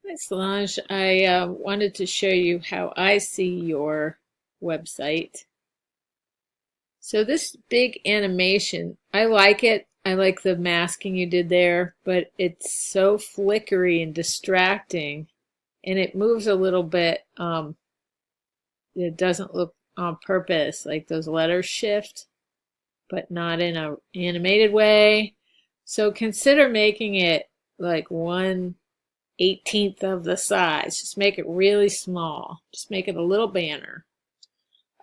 Hi, Solange. I wanted to show you how I see your website. So this big animation, I like it. I like the masking you did there, but it's so flickery and distracting, and it moves a little bit. It doesn't look on purpose, like those letters shift, but not in a animated way. So consider making it like 1/18th of the size. Just make it really small. Just make it a little banner.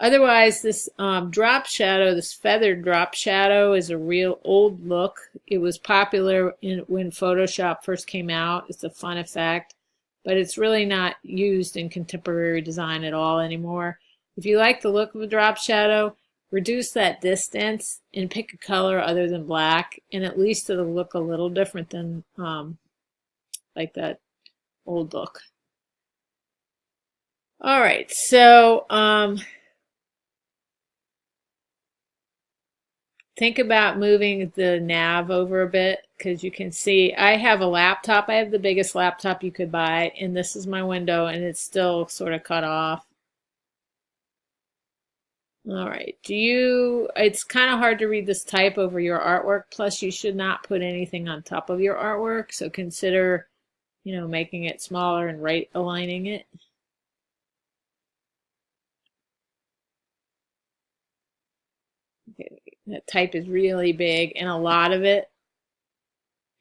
Otherwise, this drop shadow, this feathered drop shadow, is a real old look. It was popular when Photoshop first came out. It's a fun effect, but it's really not used in contemporary design at all anymore. If you like the look of a drop shadow, reduce that distance and pick a color other than black, and at least it'll look a little different than like that old look. All right, so think about moving the nav over a bit because you can see I have a laptop. I have the biggest laptop you could buy, and this is my window, and it's still sort of cut off. All right, it's kind of hard to read this type over your artwork, plus you should not put anything on top of your artwork, so consider, making it smaller and right aligning it. Okay, that type is really big, and a lot of it.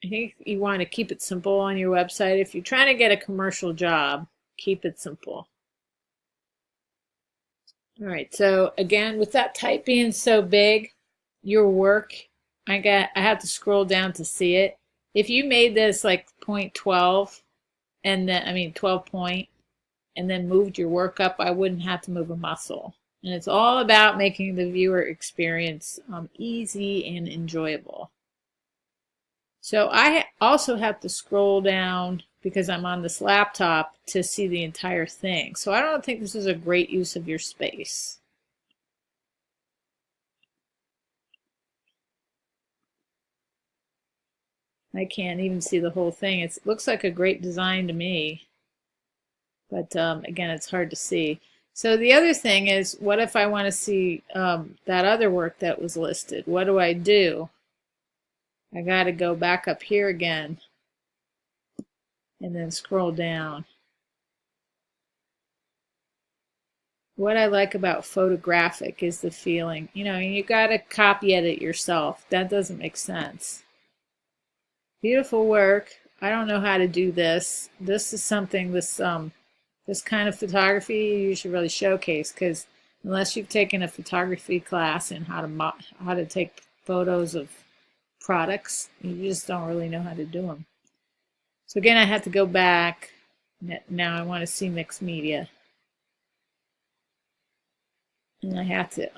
I think you want to keep it simple on your website. If you're trying to get a commercial job, keep it simple. All right, so again, with that type being so big, your work, I have to scroll down to see it. If you made this like 0.12 and then 12 point and then moved your work up, I wouldn't have to move a muscle. And it's all about making the viewer experience easy and enjoyable. So I also have to scroll down because I'm on this laptop to see the entire thing. So I don't think this is a great use of your space. I can't even see the whole thing. It looks like a great design to me, but again, it's hard to see. So the other thing is, what if I want to see that other work that was listed? What do I do? I got to go back up here again and then scroll down. What I like about photographic is the feeling. You got to copy edit yourself. That doesn't make sense. Beautiful work. I don't know how to do this. This is something, this kind of photography you should really showcase, because unless you've taken a photography class in how to take photos of products, you just don't really know how to do them. So again, I have to go back. Now I want to see mixed media. And I have to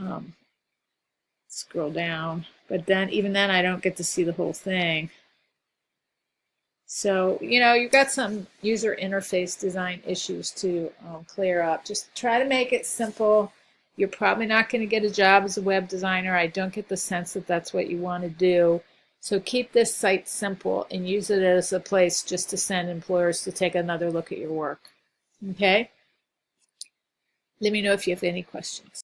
scroll down. But then, even then, I don't get to see the whole thing. So, you've got some user interface design issues to clear up. Just try to make it simple. You're probably not going to get a job as a web designer. I don't get the sense that that's what you want to do. So keep this site simple and use it as a place just to send employers to take another look at your work. Okay? Let me know if you have any questions.